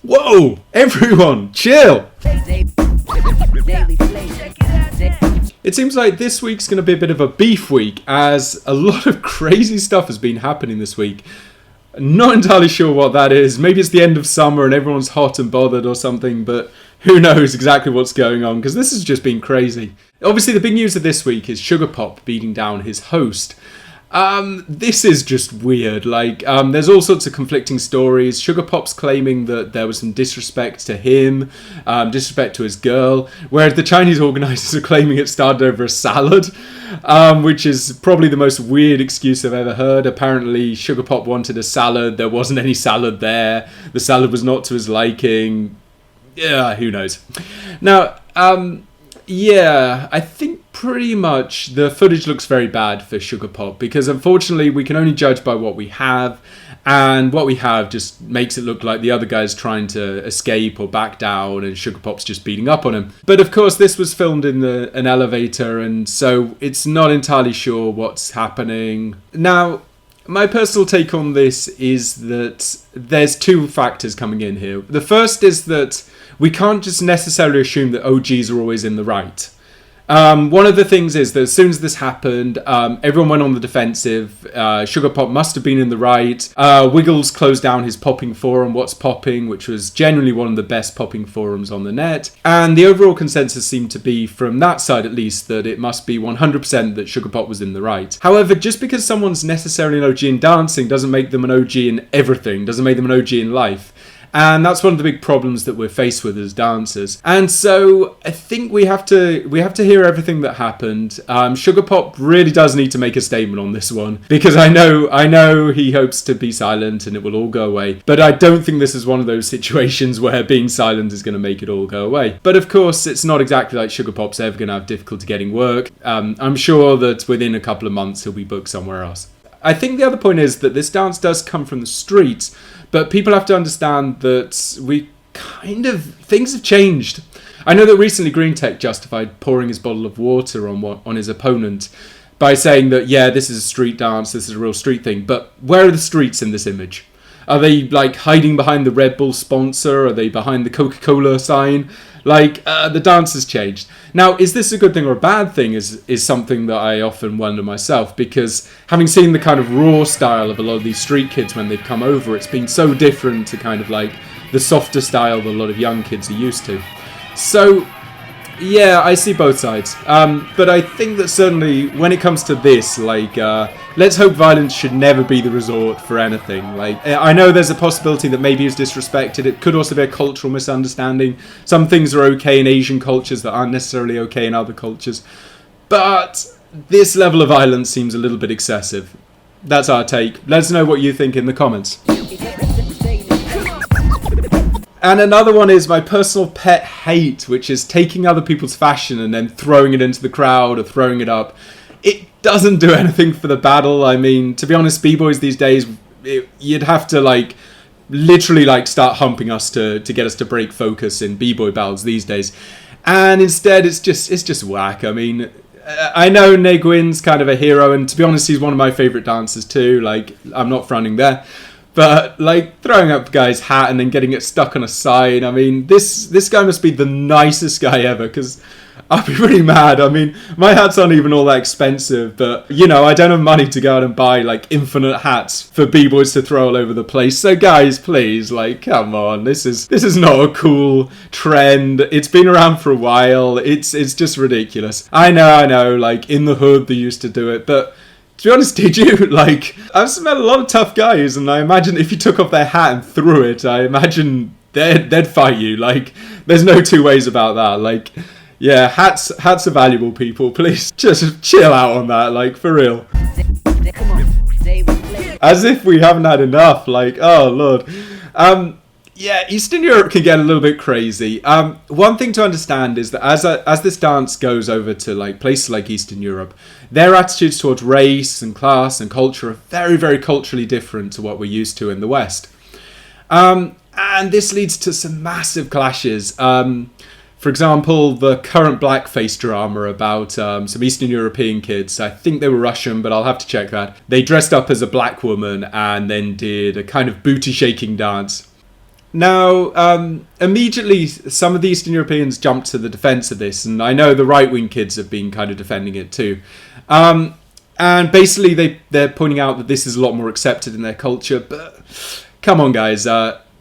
Whoa! Everyone, chill! It seems like this week's going to be a bit of a beef week, as a lot of crazy stuff has been happening this week. Not entirely sure what that is. Maybe it's the end of summer and everyone's hot and bothered or something, but who knows exactly what's going on, because this has just been crazy. Obviously, the big news of this week is Suga Pop beating down his host. This is just weird. There's all sorts of conflicting stories. Suga Pop's claiming that there was some disrespect to him, disrespect to his girl, whereas the Chinese organisers are claiming it started over a salad, which is probably the most weird excuse I've ever heard. Apparently, Suga Pop wanted a salad. There wasn't any salad there. The salad was not to his liking. Yeah, who knows? Now, yeah, I think pretty much the footage looks very bad for Suga Pop, because unfortunately we can only judge by what we have, and what we have just makes it look like the other guy's trying to escape or back down and Suga Pop's just beating up on him. But of course this was filmed in an elevator, and so it's not entirely sure what's happening. Now, my personal take on this is that there's two factors coming in here. The first is that we can't just necessarily assume that OGs are always in the right. One of the things is that as soon as this happened, everyone went on the defensive. Suga Pop must have been in the right. Wiggles closed down his popping forum, What's Popping, which was generally one of the best popping forums on the net. And the overall consensus seemed to be, from that side at least, that it must be 100% that Suga Pop was in the right. However, just because someone's necessarily an OG in dancing doesn't make them an OG in everything, doesn't make them an OG in life. And that's one of the big problems that we're faced with as dancers. And so I think we have to hear everything that happened. Suga Pop really does need to make a statement on this one, because I know he hopes to be silent and it will all go away. But I don't think this is one of those situations where being silent is going to make it all go away. But of course, it's not exactly like Suga Pop's ever going to have difficulty getting work. I'm sure that within a couple of months he'll be booked somewhere else. I think the other point is that this dance does come from the streets, but people have to understand that things have changed. I know that recently Green Tech justified pouring his bottle of water on his opponent by saying that, yeah, this is a street dance, this is a real street thing, but where are the streets in this image? Are they hiding behind the Red Bull sponsor? Are they behind the Coca-Cola sign? The dance has changed. Now, is this a good thing or a bad thing is something that I often wonder myself, because having seen the kind of raw style of a lot of these street kids when they've come over, it's been so different to kind of the softer style that a lot of young kids are used to. So, yeah, I see both sides. But I think that certainly when it comes to this, let's hope violence should never be the resort for anything. I know there's a possibility that maybe he was disrespected. It could also be a cultural misunderstanding. Some things are okay in Asian cultures that aren't necessarily okay in other cultures. But this level of violence seems a little bit excessive. That's our take. Let us know what you think in the comments. And another one is my personal pet hate, which is taking other people's fashion and then throwing it into the crowd or throwing it up. It doesn't do anything for the battle. I mean, to be honest, b-boys these days, you'd have to literally start humping us to get us to break focus in b-boy battles these days. And instead, it's just whack. I mean, I know Neguin's kind of a hero, and to be honest, he's one of my favourite dancers too. I'm not fronting there. But, throwing up a guy's hat and then getting it stuck on a sign, I mean, this guy must be the nicest guy ever, because I'd be pretty mad. I mean, my hats aren't even all that expensive, but, I don't have money to go out and buy, infinite hats for b-boys to throw all over the place. So, guys, please, come on, this is not a cool trend. It's been around for a while. It's just ridiculous. I know, in the hood they used to do it, but to be honest, did you? I've met a lot of tough guys, and I imagine if you took off their hat and threw it, I imagine they'd fight you. There's no two ways about that. Yeah, hats are valuable, people. Please, just chill out on that, for real. As if we haven't had enough, oh, Lord. Yeah, Eastern Europe can get a little bit crazy. One thing to understand is that as this dance goes over to places like Eastern Europe, their attitudes towards race and class and culture are very, very culturally different to what we're used to in the West. And this leads to some massive clashes. For example, the current blackface drama about some Eastern European kids. I think they were Russian, but I'll have to check that. They dressed up as a black woman and then did a kind of booty shaking dance. Now, immediately, some of the Eastern Europeans jumped to the defense of this, and I know the right-wing kids have been kind of defending it too. And basically, they're pointing out that this is a lot more accepted in their culture. But come on, guys.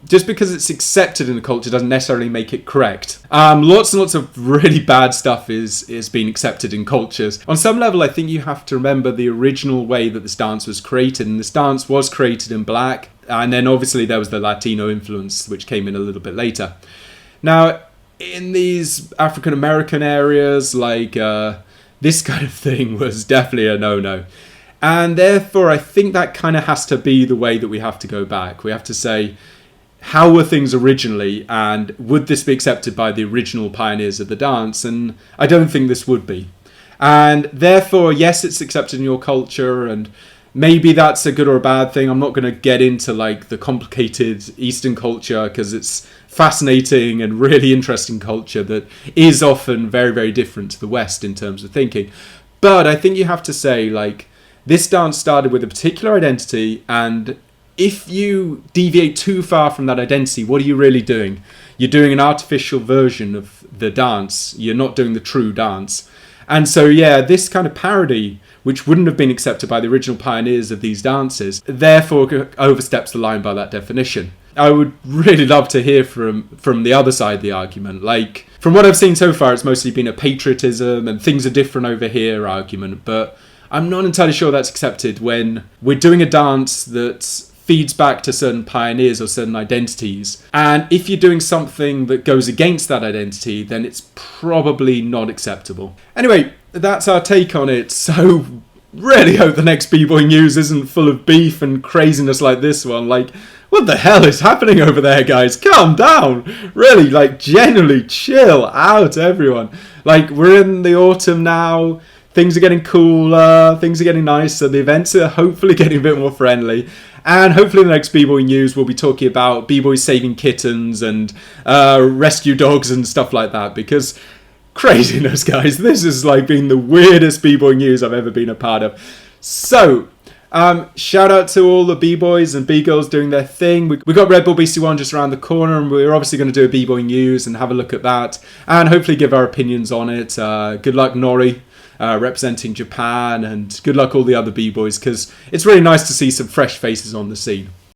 Just because it's accepted in the culture doesn't necessarily make it correct. Lots and lots of really bad stuff is being accepted in cultures. On some level, I think you have to remember the original way that this dance was created. And this dance was created in black. And then obviously there was the Latino influence, which came in a little bit later. Now, in these African American areas, like this kind of thing was definitely a no-no. And therefore, I think that kind of has to be the way that we have to go back. We have to say, how were things originally, and would this be accepted by the original pioneers of the dance? And I don't think this would be. And therefore, yes, it's accepted in your culture, and maybe that's a good or a bad thing. I'm not going to get into like the complicated Eastern culture because it's fascinating and really interesting culture that is often very, very different to the West in terms of thinking. But I think you have to say, like, this dance started with a particular identity, and if you deviate too far from that identity, what are you really doing? You're doing an artificial version of the dance. You're not doing the true dance. And so, yeah, this kind of parody, which wouldn't have been accepted by the original pioneers of these dances, therefore oversteps the line by that definition. I would really love to hear from the other side of the argument. Like, from what I've seen so far, it's mostly been a patriotism and things are different over here argument, but I'm not entirely sure that's accepted when we're doing a dance that feeds back to certain pioneers or certain identities. And if you're doing something that goes against that identity, then it's probably not acceptable. Anyway, that's our take on it. So really hope the next B-Boy News isn't full of beef and craziness like this one. Like, what the hell is happening over there, guys? Calm down. Really, like, genuinely chill out, everyone. Like, we're in the autumn now. Things are getting cooler. Things are getting nicer. The events are hopefully getting a bit more friendly. And hopefully in the next B-Boy News, we'll be talking about B-Boys saving kittens and rescue dogs and stuff like that. Because craziness, guys. This has like been the weirdest B-Boy News I've ever been a part of. So, shout out to all the B-Boys and B-Girls doing their thing. We got Red Bull BC1 just around the corner, and we're obviously going to do a B-Boy News and have a look at that. And hopefully give our opinions on it. Good luck, Nori. Representing Japan, and good luck all the other B-Boys, because it's really nice to see some fresh faces on the scene.